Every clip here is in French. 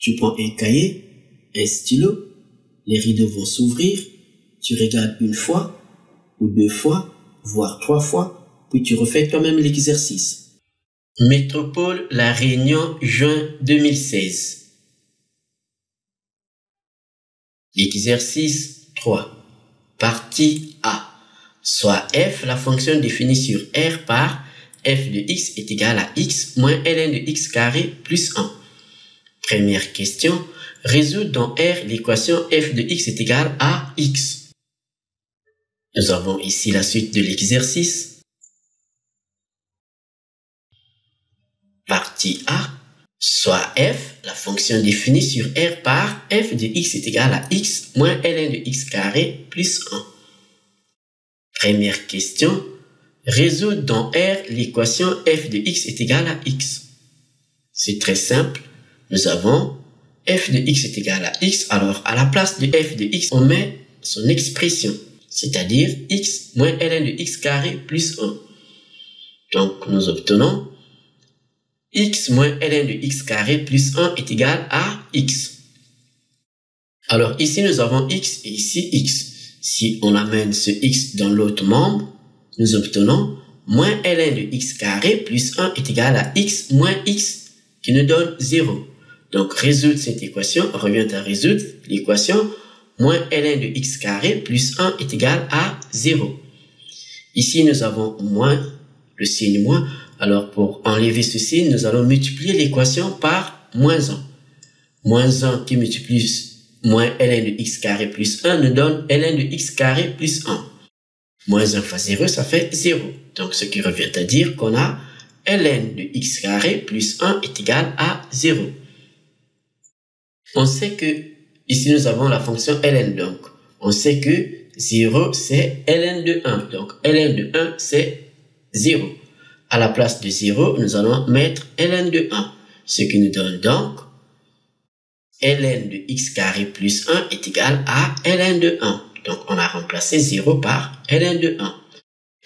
Tu prends un cahier, un stylo, les rideaux vont s'ouvrir, tu regardes une fois, ou 2 fois, voire 3 fois, puis tu refais toi-même l'exercice. Métropole La Réunion, juin 2016. Exercice 3. Partie A. Soit f, la fonction définie sur R par f de x est égal à x moins ln de x carré plus 1. Première question. Résoudre dans R l'équation f de x est égal à x. Nous avons ici la suite de l'exercice. Partie A. Soit f, la fonction définie sur R par f de x est égal à x moins ln de x carré plus 1. Première question. Résoudre dans R l'équation f de x est égal à x. C'est très simple. Nous avons f de x est égal à x. Alors, à la place de f de x, on met son expression, c'est-à-dire x moins ln de x carré plus 1. Donc, nous obtenons x moins ln de x carré plus 1 est égal à x. Alors, ici, nous avons x et ici x. Si on amène ce x dans l'autre membre, nous obtenons moins ln de x carré plus 1 est égal à x moins x qui nous donne 0. Donc, résoudre cette équation revient à résoudre l'équation moins ln de x carré plus 1 est égal à 0. Ici, nous avons moins, le signe moins. Alors, pour enlever ce signe, nous allons multiplier l'équation par moins 1. Moins 1 qui multiplie moins ln de x carré plus 1 nous donne ln de x carré plus 1. Moins 1 fois 0, ça fait 0. Donc, ce qui revient à dire qu'on a ln de x carré plus 1 est égal à 0. On sait que, ici nous avons la fonction ln, donc on sait que 0 c'est ln de 1. Donc, ln de 1 c'est 0. À la place de 0, nous allons mettre ln de 1. Ce qui nous donne donc ln de x carré plus 1 est égal à ln de 1. Donc, on a remplacé 0 par ln de 1.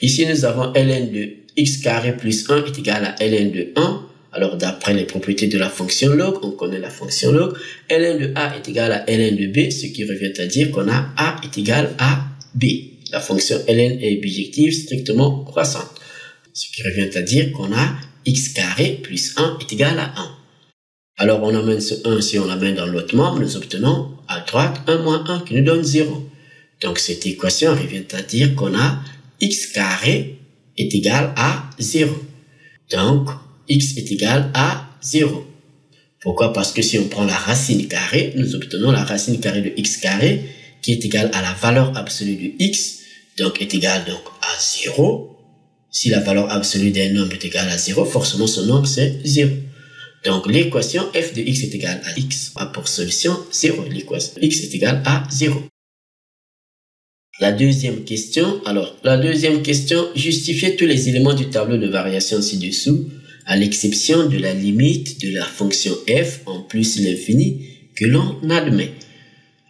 Ici, nous avons ln de x carré plus 1 est égal à ln de 1. Alors, d'après les propriétés de la fonction log, on connaît la fonction log. Ln de a est égal à ln de b, ce qui revient à dire qu'on a a est égal à b. La fonction ln est bijective strictement croissante. Ce qui revient à dire qu'on a x carré plus 1 est égal à 1. Alors, on amène ce 1, si on l'amène dans l'autre membre, nous obtenons à droite 1 moins 1 qui nous donne 0. Donc, cette équation revient à dire qu'on a x carré est égal à 0. Donc, x est égal à 0. Pourquoi? Parce que si on prend la racine carrée, nous obtenons la racine carrée de x carré qui est égale à la valeur absolue de x, donc est égale donc à 0. Si la valeur absolue d'un nombre est égale à 0, forcément son nombre c'est 0. Donc, l'équation f de x est égale à x a pour solution 0. L'équation x est égale à 0. La deuxième question. Alors, la deuxième question, justifiez tous les éléments du tableau de variation ci-dessous, à l'exception de la limite de la fonction f en plus l'infini que l'on admet.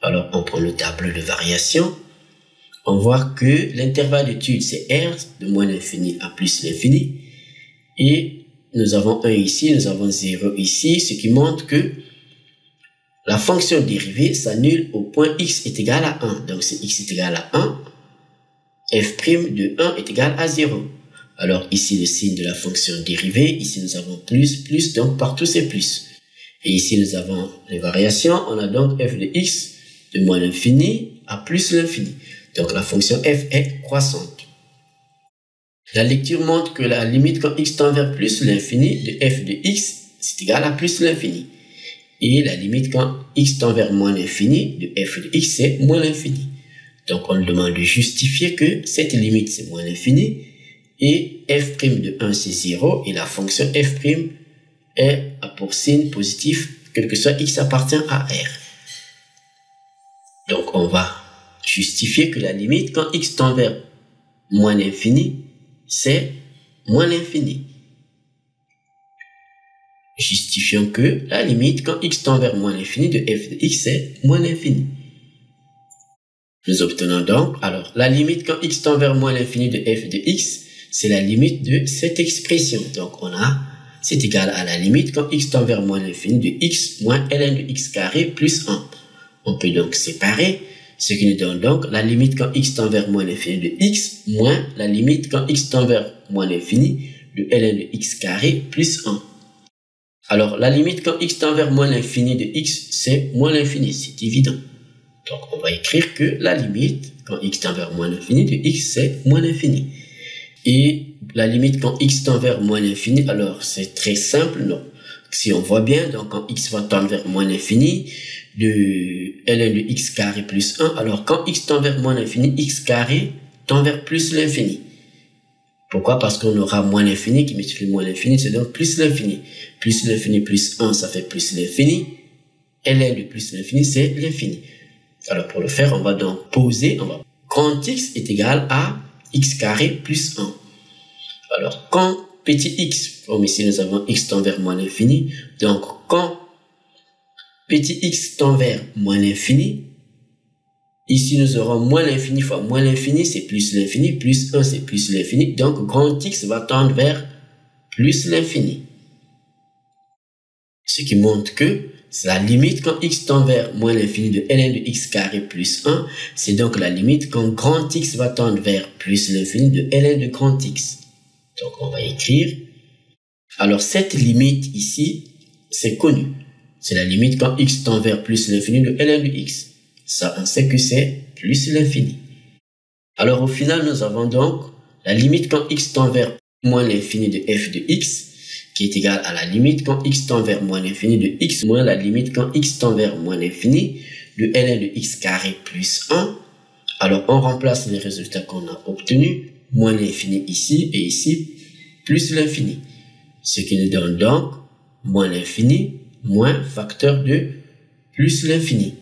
Alors, on prend le tableau de variation. On voit que l'intervalle d'étude, c'est r de moins l'infini à plus l'infini. Et nous avons 1 ici, nous avons 0 ici, ce qui montre que la fonction dérivée s'annule au point x est égal à 1. Donc, c'est x est égal à 1, f' de 1 est égal à 0. Alors, ici, le signe de la fonction dérivée, ici, nous avons plus, plus, donc partout, c'est plus. Et ici, nous avons les variations, on a donc f de x de moins l'infini à plus l'infini. Donc, la fonction f est croissante. La lecture montre que la limite quand x tend vers plus l'infini de f de x, c'est égal à plus l'infini. Et la limite quand x tend vers moins l'infini de f de x, c'est moins l'infini. Donc, on demande de justifier que cette limite, c'est moins l'infini. Et f' de 1, c'est 0. Et la fonction f' est à pour signe positif, quel que soit x appartient à R. Donc, on va justifier que la limite quand x tend vers moins l'infini, c'est moins l'infini. Justifions que la limite quand x tend vers moins l'infini de f de x, c'est moins l'infini. Nous obtenons donc, alors, la limite quand x tend vers moins l'infini de f de x, c'est la limite de cette expression. Donc, on a c'est égal à la limite quand x tend vers moins l'infini de x moins ln de x carré plus 1. On peut donc séparer, ce qui nous donne donc la limite quand x tend vers moins l'infini de x moins la limite quand x tend vers moins l'infini de ln de x carré plus 1. Alors, la limite quand x tend vers moins l'infini de x, c'est moins l'infini, c'est évident. Donc, on va écrire que la limite quand x tend vers moins l'infini de x, c'est moins l'infini. Et la limite quand x tend vers moins l'infini, alors c'est très simple, non. Si on voit bien, donc quand x va tendre vers moins l'infini, de ln de x carré plus 1, alors quand x tend vers moins l'infini, x carré tend vers plus l'infini. Pourquoi? Parce qu'on aura moins l'infini qui multiplie moins l'infini, c'est donc plus l'infini. Plus l'infini plus 1, ça fait plus l'infini. ln de plus l'infini, c'est l'infini. Alors pour le faire, on va donc poser, grand x est égal à x carré plus 1. Alors quand petit x, comme ici nous avons x tend vers moins l'infini, donc quand petit x tend vers moins l'infini, ici nous aurons moins l'infini fois moins l'infini, c'est plus l'infini, plus 1 c'est plus l'infini, donc grand x va tendre vers plus l'infini. Ce qui montre que la limite quand x tend vers moins l'infini de ln de x carré plus 1, c'est donc la limite quand grand x va tendre vers plus l'infini de ln de grand x. Donc on va écrire. Alors cette limite ici, c'est connu. C'est la limite quand x tend vers plus l'infini de ln de x. Ça, on sait que c'est plus l'infini. Alors au final, nous avons donc la limite quand x tend vers moins l'infini de f de x, qui est égal à la limite quand x tend vers moins l'infini de x moins la limite quand x tend vers moins l'infini de ln de x carré plus 1. Alors on remplace les résultats qu'on a obtenus, moins l'infini ici et ici, plus l'infini. Ce qui nous donne donc moins l'infini moins facteur de plus l'infini.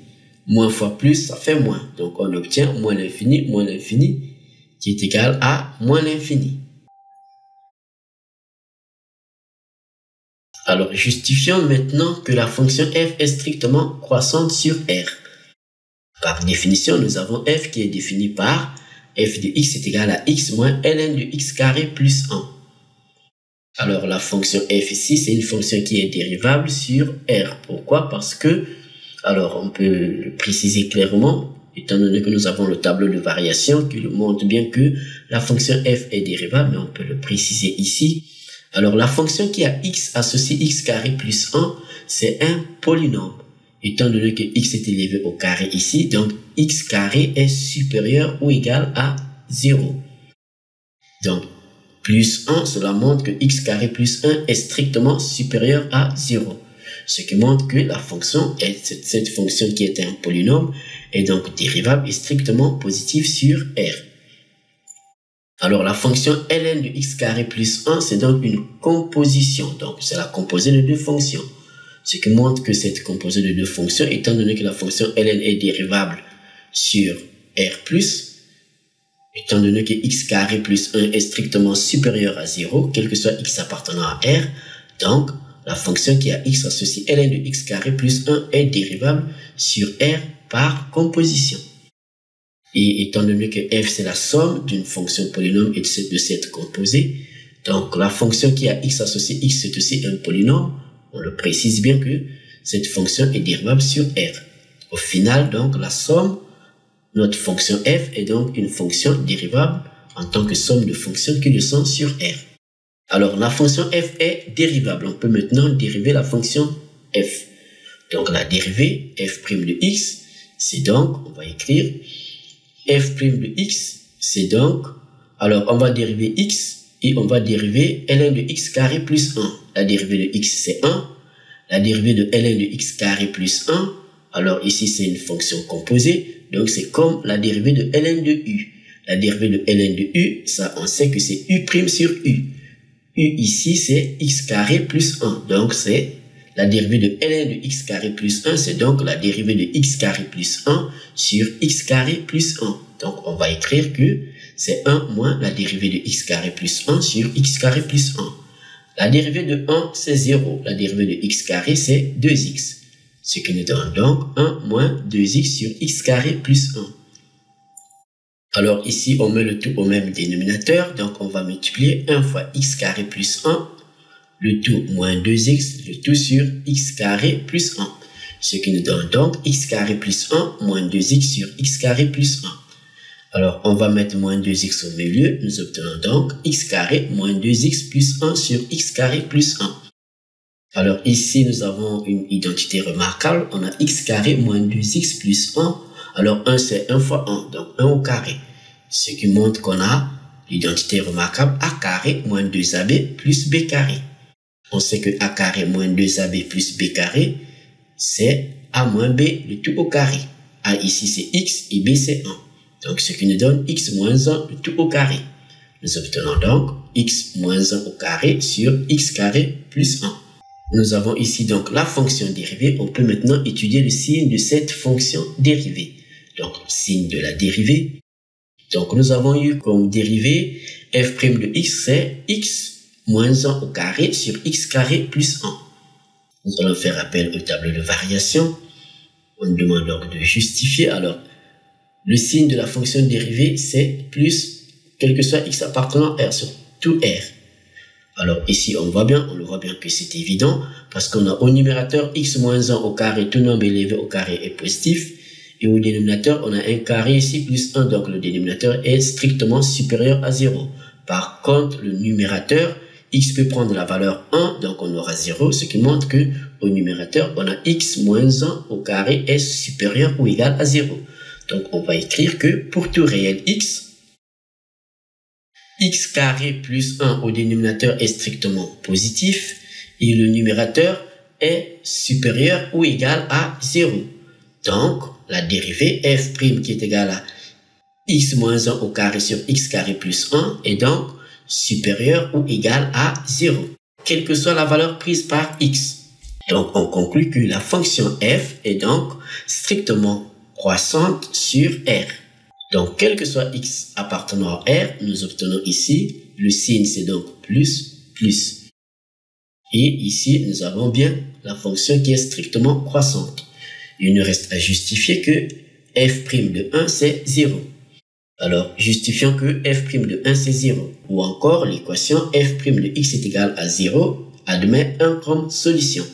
Moins fois plus, ça fait moins. Donc on obtient moins l'infini, qui est égal à moins l'infini. Alors, justifions maintenant que la fonction f est strictement croissante sur R. Par définition, nous avons f qui est défini par f de x est égal à x moins ln de x carré plus 1. Alors, la fonction f ici, c'est une fonction qui est dérivable sur R. Pourquoi? Parce que, alors, on peut le préciser clairement, étant donné que nous avons le tableau de variation qui nous montre bien que la fonction f est dérivable, mais on peut le préciser ici. Alors, la fonction qui a x associé x carré plus 1, c'est un polynôme. Étant donné que x est élevé au carré ici, donc x carré est supérieur ou égal à 0. Donc, plus 1, cela montre que x carré plus 1 est strictement supérieur à 0. Ce qui montre que la fonction, cette fonction qui est un polynôme, est donc dérivable et strictement positive sur R. Alors, la fonction ln de x carré plus 1, c'est donc une composition. Donc, c'est la composée de deux fonctions. Ce qui montre que cette composée de deux fonctions, étant donné que la fonction ln est dérivable sur R+, étant donné que x carré plus 1 est strictement supérieur à 0, quel que soit x appartenant à R, donc, la fonction qui a x associé ln de x carré plus 1 est dérivable sur R par composition. Et étant donné que f c'est la somme d'une fonction polynôme et de cette composée, donc la fonction qui a x associé x c'est aussi un polynôme, on le précise bien que cette fonction est dérivable sur R. Au final, donc, la somme, notre fonction f est donc une fonction dérivable en tant que somme de fonctions qui le sont sur R. Alors, la fonction f est dérivable. On peut maintenant dériver la fonction f. Donc, la dérivée f' de x, c'est donc, on va écrire f' de x, c'est donc, alors on va dériver x et on va dériver ln de x carré plus 1. La dérivée de x c'est 1, la dérivée de ln de x carré plus 1, alors ici c'est une fonction composée, donc c'est comme la dérivée de ln de u. La dérivée de ln de u, ça on sait que c'est u' sur u. U ici c'est x carré plus 1, donc c'est la dérivée de ln de x carré plus 1, c'est donc la dérivée de x carré plus 1 sur x carré plus 1. Donc, on va écrire que c'est 1 moins la dérivée de x carré plus 1 sur x carré plus 1. La dérivée de 1, c'est 0. La dérivée de x carré, c'est 2x. Ce qui nous donne donc 1 moins 2x sur x carré plus 1. Alors, ici, on met le tout au même dénominateur. Donc, on va multiplier 1 fois x carré plus 1 le tout moins 2x, le tout sur x carré plus 1. Ce qui nous donne donc x carré plus 1 moins 2x sur x carré plus 1. Alors, on va mettre moins 2x au milieu. Nous obtenons donc x carré moins 2x plus 1 sur x carré plus 1. Alors, ici, nous avons une identité remarquable. On a x carré moins 2x plus 1. Alors, 1, c'est 1 fois 1, donc 1 au carré. Ce qui montre qu'on a l'identité remarquable a carré moins 2ab plus b carré. On sait que a carré moins 2ab plus b carré, c'est a moins b, le tout au carré. A ici, c'est x et b, c'est 1. Donc, ce qui nous donne x moins 1, le tout au carré. Nous obtenons donc x moins 1 au carré sur x carré plus 1. Nous avons ici donc la fonction dérivée. On peut maintenant étudier le signe de cette fonction dérivée. Donc, signe de la dérivée. Donc, nous avons eu comme dérivée f' de x, c'est x moins 1 au carré sur x carré plus 1. Nous allons faire appel au tableau de variation. On nous demande donc de justifier. Alors, le signe de la fonction dérivée, c'est plus, quel que soit x appartenant à R sur tout R. Alors ici, on le voit bien que c'est évident, parce qu'on a au numérateur x moins 1 au carré, tout nombre élevé au carré est positif, et au dénominateur, on a un carré ici plus 1, donc le dénominateur est strictement supérieur à 0. Par contre, le numérateur, x peut prendre la valeur 1, donc on aura 0, ce qui montre que au numérateur, on a x moins 1 au carré est supérieur ou égal à 0. Donc, on va écrire que pour tout réel x carré plus 1 au dénominateur est strictement positif et le numérateur est supérieur ou égal à 0. Donc, la dérivée f' qui est égale à x moins 1 au carré sur x carré plus 1 est donc supérieure ou égale à 0, quelle que soit la valeur prise par x. Donc, on conclut que la fonction f est donc strictement croissante sur R. Donc, quel que soit x appartenant à R, nous obtenons ici, le signe c'est donc plus. Et ici, nous avons bien la fonction qui est strictement croissante. Il ne reste à justifier que f' de 1 c'est 0. Alors, justifions que f' de 1 c'est 0. Ou encore, l'équation f' de x est égal à 0 admet 1 comme solution.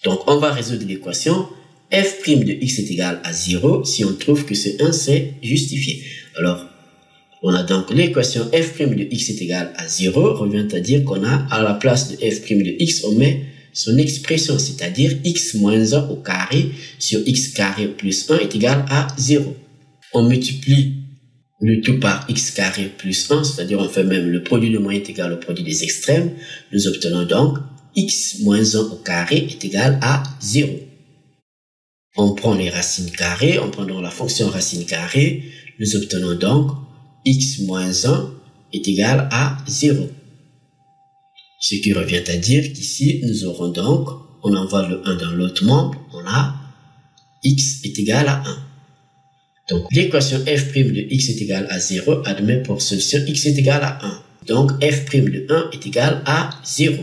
Donc, on va résoudre l'équation f' de x est égal à 0 si on trouve que ce 1 c'est justifié. Alors, on a donc l'équation f' de x est égal à 0 revient à dire qu'on a à la place de f' de x, on met son expression, c'est-à-dire x moins 1 au carré sur x carré plus 1 est égal à 0. On multiplie le tout par x carré plus 1, c'est-à-dire on fait même le produit de moyenne est égal au produit des extrêmes. Nous obtenons donc x moins 1 au carré est égal à 0. On prend les racines carrées, on prend donc la fonction racine carrée, nous obtenons donc x moins 1 est égal à 0. Ce qui revient à dire qu'ici, nous aurons donc, on envoie le 1 dans l'autre membre, on a x est égal à 1. Donc, l'équation f' de x est égal à 0 admet pour solution x est égal à 1. Donc, f' de 1 est égal à 0.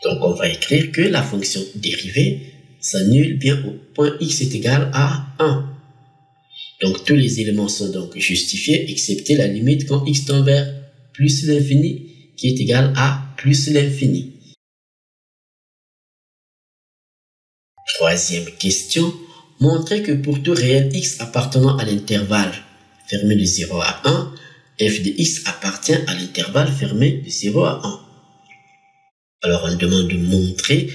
Donc, on va écrire que la fonction dérivée s'annule bien au point x est égal à 1. Donc, tous les éléments sont donc justifiés, excepté la limite quand x tend vers plus l'infini, qui est égal à plus l'infini. Troisième question. Montrez que pour tout réel x appartenant à l'intervalle fermé de 0 à 1, f de x appartient à l'intervalle fermé de 0 à 1. Alors, on demande de montrer.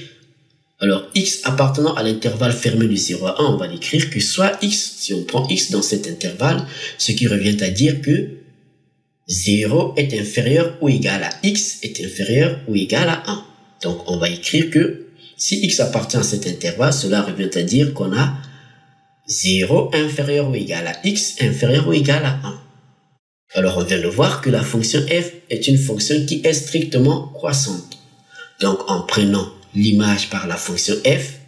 Alors, x appartenant à l'intervalle fermé de 0 à 1, on va l'écrire que soit x, si on prend x dans cet intervalle, ce qui revient à dire que 0 est inférieur ou égal à x est inférieur ou égal à 1. Donc, on va écrire que si x appartient à cet intervalle, cela revient à dire qu'on a 0 inférieur ou égal à x inférieur ou égal à 1. Alors, on vient de voir que la fonction f est une fonction qui est strictement croissante. Donc, en prenant l'image par la fonction f,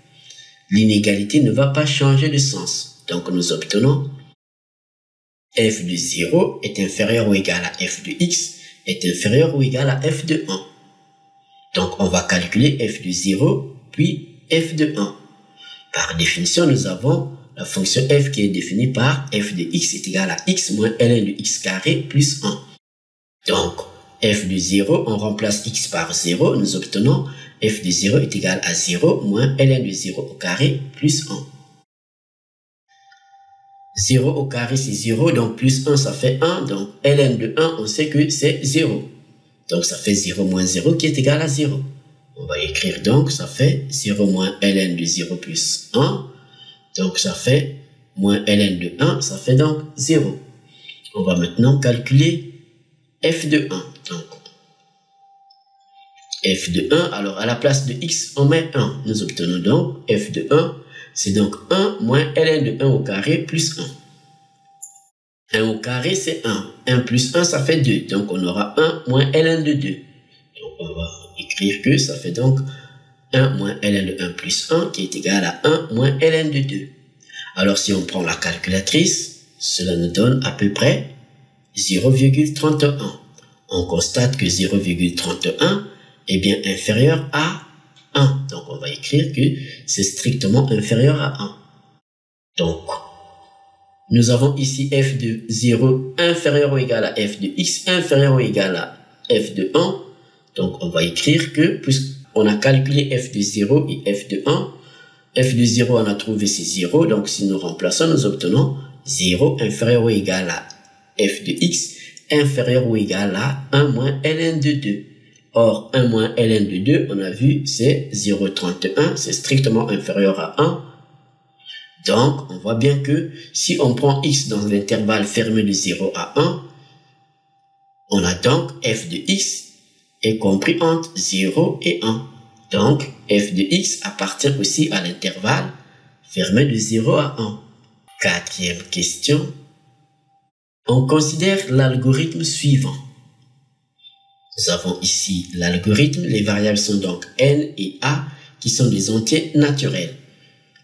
l'inégalité ne va pas changer de sens. Donc, nous obtenons f de 0 est inférieur ou égal à f de x est inférieur ou égal à f de 1. Donc, on va calculer f de 0 puis f de 1. Par définition, nous avons la fonction f qui est définie par f de x est égal à x moins ln de x carré plus 1. Donc, f de 0, on remplace x par 0, nous obtenons f de 0 est égal à 0 moins ln de 0 au carré plus 1. 0 au carré, c'est 0, donc plus 1, ça fait 1. Donc, ln de 1, on sait que c'est 0. Donc, ça fait 0 moins 0 qui est égal à 0. On va écrire donc, ça fait 0 moins ln de 0 plus 1. Donc, ça fait moins ln de 1, ça fait donc 0. On va maintenant calculer f de 1. Donc, f de 1, alors à la place de x, on met 1. Nous obtenons donc f de 1, c'est donc 1 moins ln de 1 au carré plus 1. 1 au carré, c'est 1. 1 plus 1, ça fait 2. Donc, on aura 1 moins ln de 2. Donc, on va écrire que ça fait donc 1 moins ln de 1 plus 1 qui est égal à 1 moins ln de 2. Alors, si on prend la calculatrice, cela nous donne à peu près 0,31. On constate que 0,31 est bien inférieur à 1. Donc, on va écrire que c'est strictement inférieur à 1. Donc, nous avons ici f de 0 inférieur ou égal à f de x inférieur ou égal à f de 1. Donc, on va écrire que, puisqu'on a calculé f de 0 et f de 1, f de 0, on a trouvé c'est 0. Donc, si nous remplaçons, nous obtenons 0 inférieur ou égal à f de x inférieur ou égal à 1 moins ln de 2. Or, 1 moins ln de 2, on a vu, c'est 0,31. C'est strictement inférieur à 1. Donc, on voit bien que si on prend x dans l'intervalle fermé de 0 à 1, on a donc f de x est compris entre 0 et 1. Donc, f de x appartient aussi à l'intervalle fermé de 0 à 1. Quatrième question. On considère l'algorithme suivant. Nous avons ici l'algorithme. Les variables sont donc n et a qui sont des entiers naturels.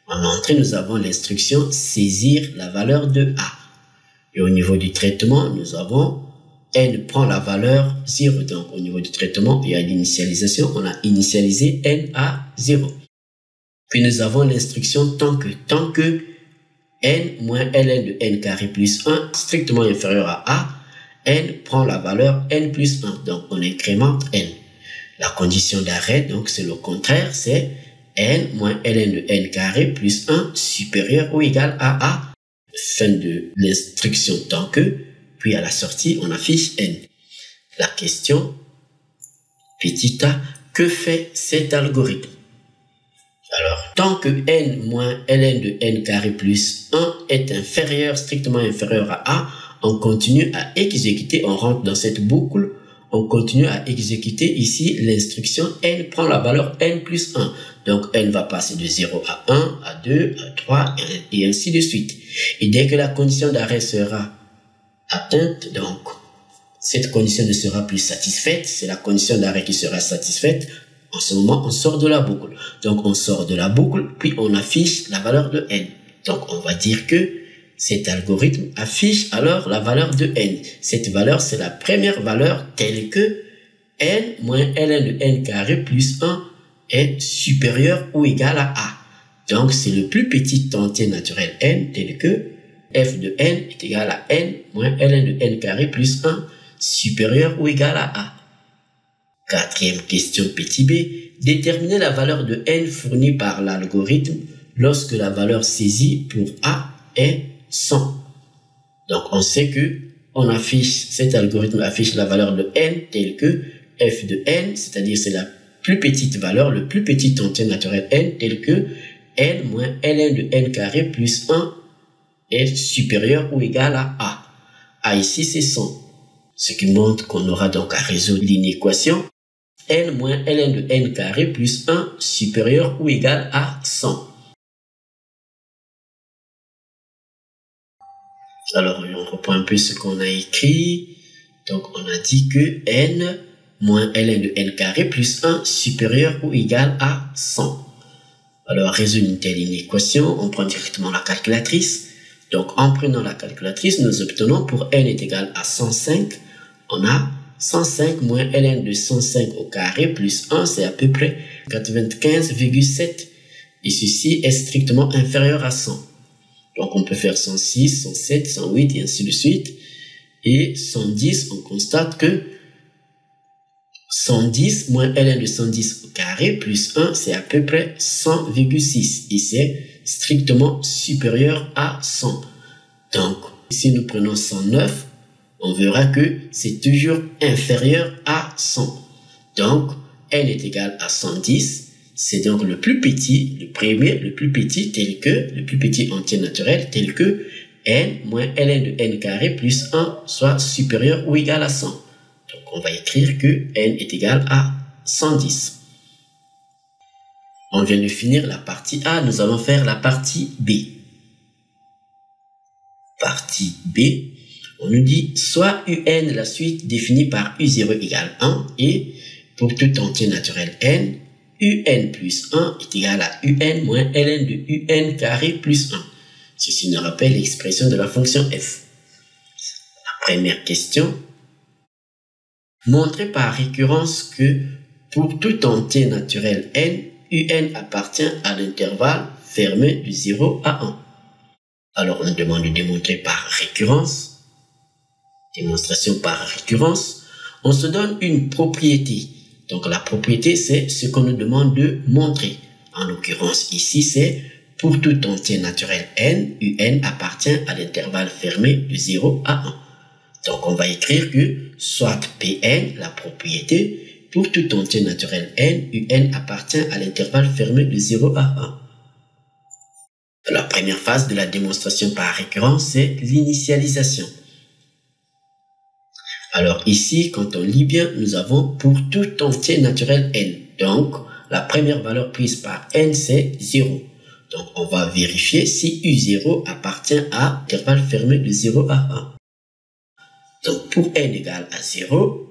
En entrée, nous avons l'instruction saisir la valeur de a. Et au niveau du traitement, nous avons n prend la valeur 0. Donc, au niveau du traitement et à l'initialisation, on a initialisé n à 0. Puis nous avons l'instruction tant que n moins ln de n carré plus 1 strictement inférieur à a, n prend la valeur n plus 1. Donc, on incrémente n. La condition d'arrêt, donc c'est le contraire, c'est n moins ln de n carré plus 1 supérieur ou égal à a. Fin de l'instruction tant que, puis à la sortie, on affiche n. La question, petit a, que fait cet algorithme? Alors, tant que n moins ln de n carré plus 1 est inférieur, strictement inférieur à a, on continue à exécuter, on rentre dans cette boucle, on continue à exécuter ici l'instruction n prend la valeur n plus 1. Donc, n va passer de 0 à 1, à 2, à 3, et ainsi de suite. Et dès que la condition d'arrêt sera atteinte, donc, cette condition ne sera plus satisfaite, c'est la condition d'arrêt qui sera satisfaite. En ce moment, on sort de la boucle. Donc, on sort de la boucle, puis on affiche la valeur de n. Donc, on va dire que cet algorithme affiche alors la valeur de n. Cette valeur, c'est la première valeur telle que n moins ln de n carré plus 1 est supérieur ou égal à a. Donc, c'est le plus petit entier naturel n tel que f de n est égal à n moins ln de n carré plus 1 supérieur ou égal à a. Quatrième question petit b. Déterminer la valeur de n fournie par l'algorithme lorsque la valeur saisie pour a est 100. Donc, on sait que cet algorithme affiche la valeur de n telle que f de n, c'est-à-dire c'est la plus petite valeur, le plus petit entier naturel n tel que n moins ln de n carré plus 1 est supérieur ou égal à a. A ici, c'est 100. Ce qui montre qu'on aura donc à résoudre l'inéquation n moins ln de n carré plus 1 supérieur ou égal à 100. Alors, on reprend un peu ce qu'on a écrit. Donc, on a dit que n moins ln de n carré plus 1 supérieur ou égal à 100. Alors, résoudre une telle inéquation, on prend directement la calculatrice. Donc, en prenant la calculatrice, nous obtenons pour n est égal à 105, on a 105 moins ln de 105 au carré plus 1, c'est à peu près 95,7. Et ceci est strictement inférieur à 100. Donc, on peut faire 106, 107, 108 et ainsi de suite. Et 110, on constate que 110 moins ln de 110 au carré plus 1, c'est à peu près 100,6 et c'est strictement supérieur à 100. Donc, si nous prenons 109, on verra que c'est toujours inférieur à 100. Donc, n est égal à 110. C'est donc le plus petit, le premier, le plus petit le plus petit entier naturel tel que n moins ln de n carré plus 1 soit supérieur ou égal à 100. Donc, on va écrire que n est égal à 110. On vient de finir la partie A, nous allons faire la partie B. Partie B, on nous dit soit un, la suite définie par u0 égale 1 et pour tout entier naturel n, un plus 1 est égal à un moins ln de un carré plus 1. Ceci nous rappelle l'expression de la fonction f. La première question. Montrer par récurrence que pour tout entier naturel n, un appartient à l'intervalle fermé de 0 à 1. Alors on demande de démontrer par récurrence. Démonstration par récurrence. On se donne une propriété. Donc la propriété, c'est ce qu'on nous demande de montrer. En l'occurrence ici, c'est pour tout entier naturel n, un appartient à l'intervalle fermé de 0 à 1. Donc on va écrire que soit Pn, la propriété, pour tout entier naturel n, un appartient à l'intervalle fermé de 0 à 1. La première phase de la démonstration par récurrence, c'est l'initialisation. Alors ici, quand on lit bien, nous avons pour tout entier naturel n. Donc, la première valeur prise par n, c'est 0. Donc, on va vérifier si u0 appartient à l'intervalle fermé de 0 à 1. Donc, pour n égale à 0,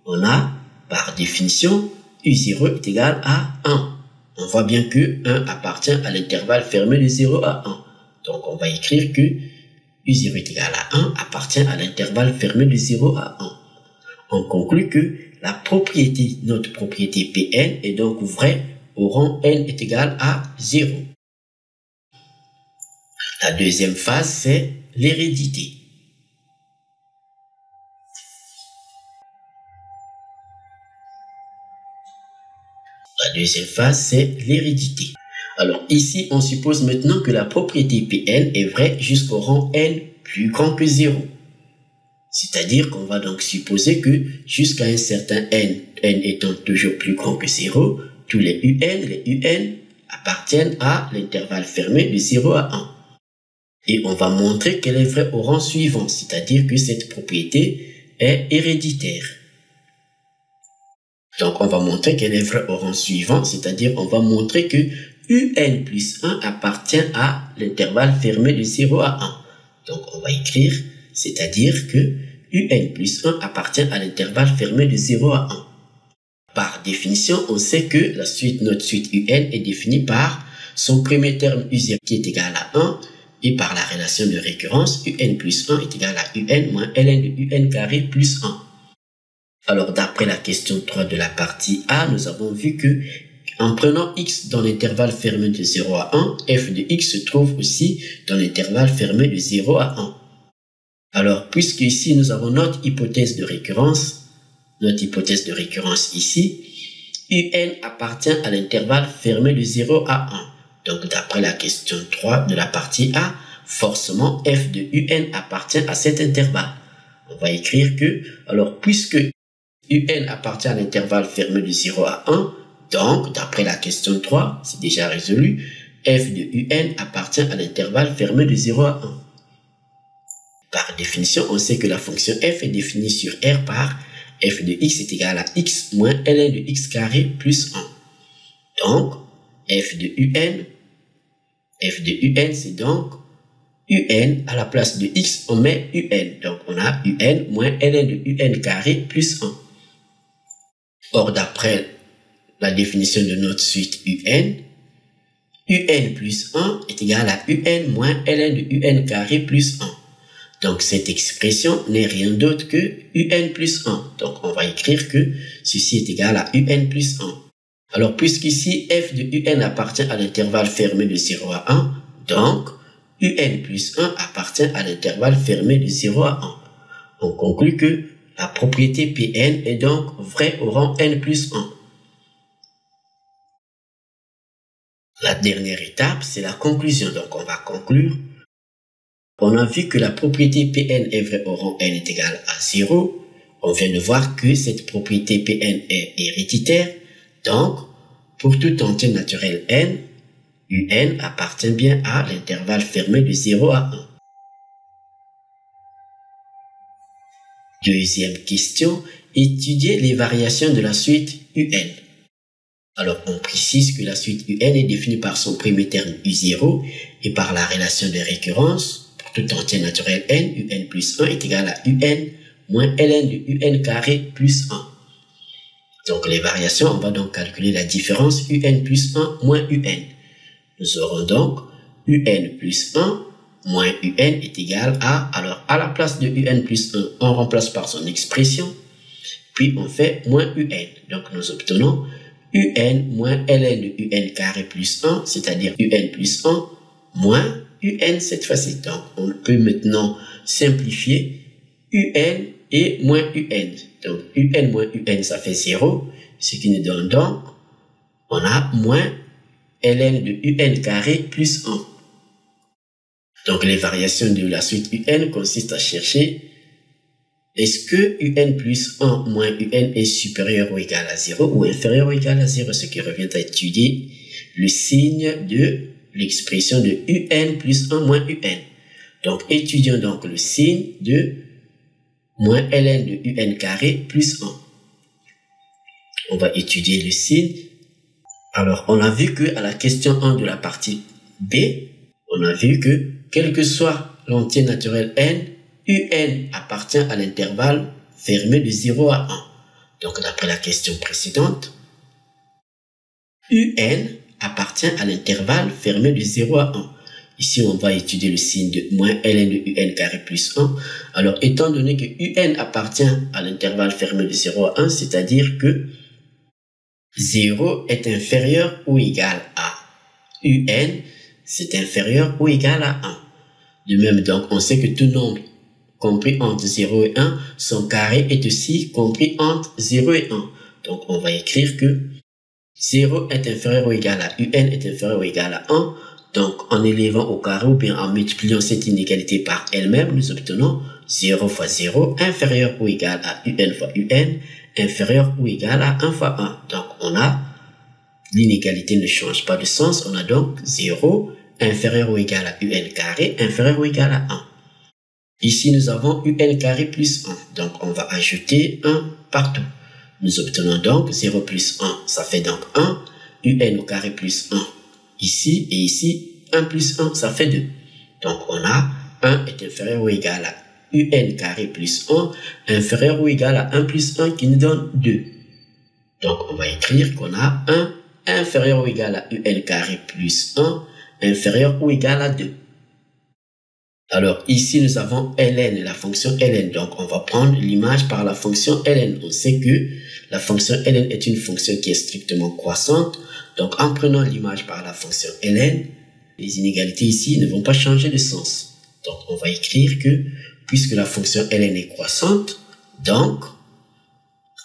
on a, par définition, u0 est égal à 1. On voit bien que 1 appartient à l'intervalle fermé de 0 à 1. Donc, on va écrire que u0 est égal à 1 appartient à l'intervalle fermé de 0 à 1. On conclut que la propriété, notre propriété Pn est donc vraie au rang n est égal à 0. La deuxième phase, c'est l'hérédité. La deuxième phase, c'est l'hérédité. Alors ici, on suppose maintenant que la propriété Pn est vraie jusqu'au rang n plus grand que 0. C'est-à-dire qu'on va donc supposer que jusqu'à un certain n étant toujours plus grand que 0, tous les un appartiennent à l'intervalle fermé de 0 à 1. Et on va montrer qu'elle est vraie au rang suivant, c'est-à-dire que cette propriété est héréditaire. Donc on va montrer qu'elle est vraie au rang suivant, c'est-à-dire on va montrer que un plus 1 appartient à l'intervalle fermé de 0 à 1. Donc on va écrire, c'est-à-dire que un plus 1 appartient à l'intervalle fermé de 0 à 1. Par définition, on sait que notre suite un est définie par son premier terme u0 qui est égal à 1 et par la relation de récurrence un plus 1 est égal à un moins ln de un carré plus 1. Alors d'après la question 3 de la partie A, nous avons vu que en prenant x dans l'intervalle fermé de 0 à 1, f de x se trouve aussi dans l'intervalle fermé de 0 à 1. Alors, puisque ici nous avons notre hypothèse de récurrence ici, un appartient à l'intervalle fermé de 0 à 1. Donc, d'après la question 3 de la partie A, forcément f de un appartient à cet intervalle. On va écrire que, alors, puisque un appartient à l'intervalle fermé de 0 à 1, donc, d'après la question 3, c'est déjà résolu, f de un appartient à l'intervalle fermé de 0 à 1. Par définition, on sait que la fonction f est définie sur R par f de x est égal à x moins ln de x carré plus 1. Donc, f de un, c'est donc un à la place de x, on met un. Donc, on a un moins ln de un carré plus 1. Or, d'après la définition de notre suite un plus 1 est égal à un moins ln de un carré plus 1. Donc, cette expression n'est rien d'autre que un plus 1. Donc, on va écrire que ceci est égal à un plus 1. Alors, puisqu'ici, f de un appartient à l'intervalle fermé de 0 à 1, donc, un plus 1 appartient à l'intervalle fermé de 0 à 1. On conclut que La propriété Pn est donc vraie au rang n plus 1. La dernière étape, c'est la conclusion. Donc, on va conclure. On a vu que la propriété Pn est vraie au rang n est égal à 0. On vient de voir que cette propriété Pn est héréditaire. Donc, pour tout entier naturel n, Un appartient bien à l'intervalle fermé de 0 à 1. Deuxième question, étudier les variations de la suite UN. Alors, on précise que la suite UN est définie par son premier terme U0 et par la relation de récurrence pour tout entier naturel n, UN plus 1 est égal à UN moins ln de UN carré plus 1. Donc, les variations, on va donc calculer la différence UN plus 1 moins UN. Nous aurons donc UN plus 1 moins UN est égal à, alors à la place de UN plus 1, on remplace par son expression, puis on fait moins UN. Donc nous obtenons UN moins ln de UN carré plus 1, c'est-à-dire UN plus 1 moins UN cette fois-ci. Donc on peut maintenant simplifier UN et moins UN. Donc UN moins UN ça fait 0, ce qui nous donne donc, on a moins ln de UN carré plus 1. Donc les variations de la suite UN consistent à chercher est-ce que UN plus 1 moins UN est supérieur ou égal à 0 ou inférieur ou égal à 0, ce qui revient à étudier le signe de l'expression de UN plus 1 moins UN. Donc étudions donc le signe de moins ln de UN carré plus 1. On va étudier le signe. Alors, on a vu que à la question 1 de la partie B, on a vu que, quel que soit l'entier naturel n, UN appartient à l'intervalle fermé de 0 à 1. Donc, d'après la question précédente, UN appartient à l'intervalle fermé de 0 à 1. Ici, on va étudier le signe de moins ln de UN carré plus 1. Alors, étant donné que UN appartient à l'intervalle fermé de 0 à 1, c'est-à-dire que 0 est inférieur ou égal à UN, c'est inférieur ou égal à 1. De même, donc, on sait que tout nombre compris entre 0 et 1, son carré est aussi compris entre 0 et 1. Donc, on va écrire que 0 est inférieur ou égal à UN est inférieur ou égal à 1. Donc, en élevant au carré ou bien en multipliant cette inégalité par elle-même, nous obtenons 0 fois 0 inférieur ou égal à UN fois UN inférieur ou égal à 1 fois 1. Donc, on a, l'inégalité ne change pas de sens. On a donc 0 inférieur ou égal à UN carré inférieur ou égal à 1. Ici, nous avons UN carré plus 1. Donc, on va ajouter 1 partout. Nous obtenons donc 0 plus 1. Ça fait donc 1. UN au carré plus 1 ici. Et ici, 1 plus 1, ça fait 2. Donc, on a 1 est inférieur ou égal à UN carré plus 1 inférieur ou égal à 1 plus 1 qui nous donne 2. Donc, on va écrire qu'on a 1 inférieur ou égal à UN carré plus 1 inférieur ou égal à 2. Alors, ici, nous avons ln, la fonction ln. Donc, on va prendre l'image par la fonction ln. On sait que la fonction ln est une fonction qui est strictement croissante. Donc, en prenant l'image par la fonction ln, les inégalités ici ne vont pas changer de sens. Donc, on va écrire que, puisque la fonction ln est croissante, donc,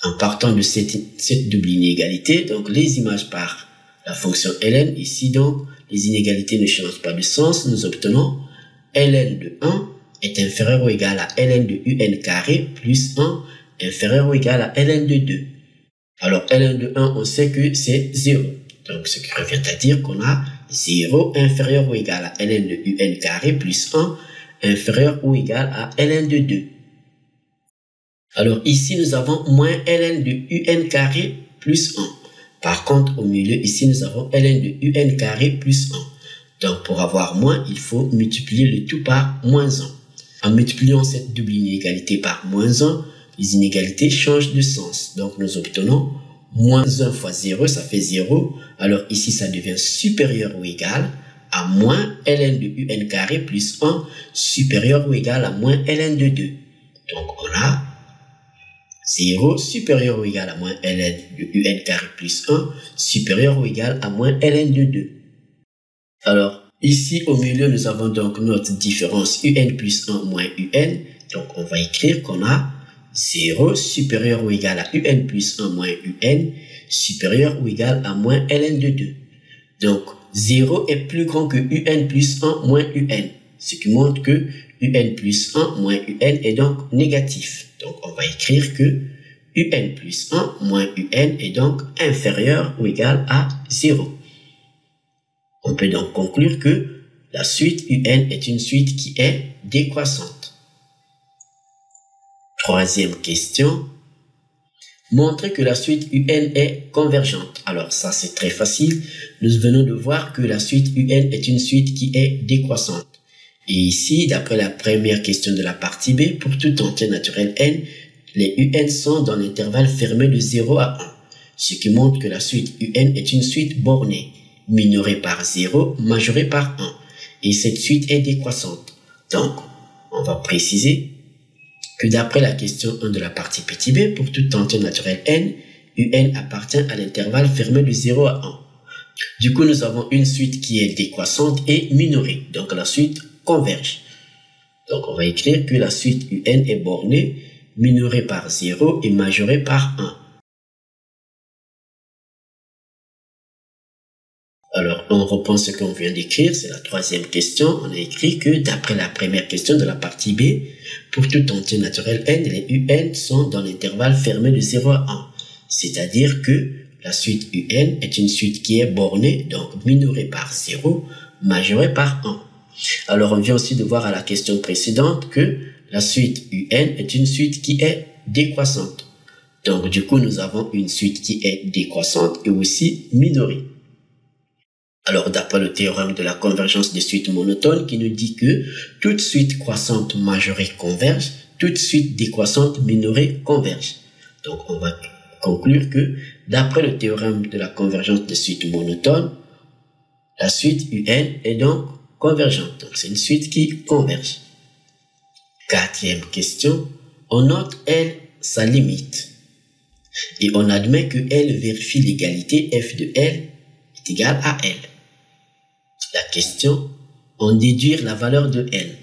en partant de cette double inégalité, donc les images par la fonction ln, ici donc, les inégalités ne changent pas de sens, nous obtenons ln de 1 est inférieur ou égal à ln de UN carré plus 1 inférieur ou égal à ln de 2. Alors, ln de 1, on sait que c'est 0. Donc, ce qui revient à dire qu'on a 0 inférieur ou égal à ln de UN carré plus 1 inférieur ou égal à ln de 2. Alors, ici, nous avons moins ln de UN carré plus 1. Par contre, au milieu, ici, nous avons ln de UN carré plus 1. Donc, pour avoir moins, il faut multiplier le tout par moins 1. En multipliant cette double inégalité par moins 1, les inégalités changent de sens. Donc, nous obtenons moins 1 fois 0, ça fait 0. Alors, ici, ça devient supérieur ou égal à moins ln de UN carré plus 1 supérieur ou égal à moins ln de 2. Donc, on a 0 supérieur ou égal à moins ln de UN carré plus 1 supérieur ou égal à moins ln de 2. Alors, ici, au milieu, nous avons donc notre différence UN plus 1 moins UN. Donc, on va écrire qu'on a 0 supérieur ou égal à un plus 1 moins un supérieur ou égal à moins ln de 2. Donc, 0 est plus grand que un plus 1 moins un, ce qui montre que un plus 1 moins un est donc négatif. Donc, on va écrire que un plus 1 moins un est donc inférieur ou égal à 0. On peut donc conclure que la suite un est une suite qui est décroissante. Troisième question. Montrer que la suite un est convergente. Alors ça c'est très facile. Nous venons de voir que la suite un est une suite qui est décroissante. Et ici, d'après la première question de la partie B, pour tout entier naturel n, les un sont dans l'intervalle fermé de 0 à 1. Ce qui montre que la suite un est une suite bornée, minorée par 0, majorée par 1. Et cette suite est décroissante. Donc, on va préciser que d'après la question 1 de la partie petit b, pour tout entier naturel n, un appartient à l'intervalle fermé de 0 à 1. Du coup, nous avons une suite qui est décroissante et minorée. Donc, la suite converge. Donc, on va écrire que la suite un est bornée, minorée par 0 et majorée par 1. Alors, on reprend ce qu'on vient d'écrire, c'est la troisième question. On a écrit que d'après la première question de la partie B, pour tout entier naturel n, les un sont dans l'intervalle fermé de 0 à 1. C'est-à-dire que la suite un est une suite qui est bornée, donc minorée par 0, majorée par 1. Alors, on vient aussi de voir à la question précédente que la suite un est une suite qui est décroissante. Donc, du coup, nous avons une suite qui est décroissante et aussi minorée. Alors, d'après le théorème de la convergence des suites monotones qui nous dit que toute suite croissante majorée converge, toute suite décroissante minorée converge. Donc, on va conclure que d'après le théorème de la convergence des suites monotones, la suite un est donc convergente. Donc, c'est une suite qui converge. Quatrième question. On note L sa limite et on admet que L vérifie l'égalité f de L est égale à L. La question, on déduire la valeur de L.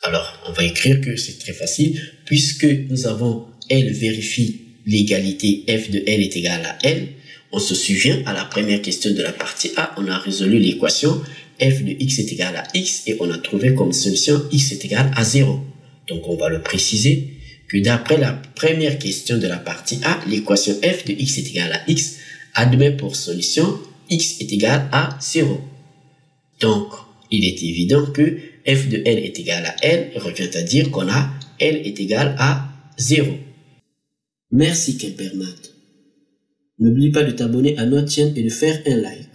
Alors, on va écrire que c'est très facile, puisque nous avons L vérifie l'égalité f de L est égale à L. On se souvient, à la première question de la partie A, on a résolu l'équation f de x est égal à x et on a trouvé comme solution x est égal à 0. Donc, on va le préciser que d'après la première question de la partie A, l'équation f de x est égal à x admet pour solution x est égal à 0. Donc, il est évident que f de L est égal à L revient à dire qu'on a L est égal à 0. Merci Kempermat. N'oublie pas de t'abonner à notre chaîne et de faire un like.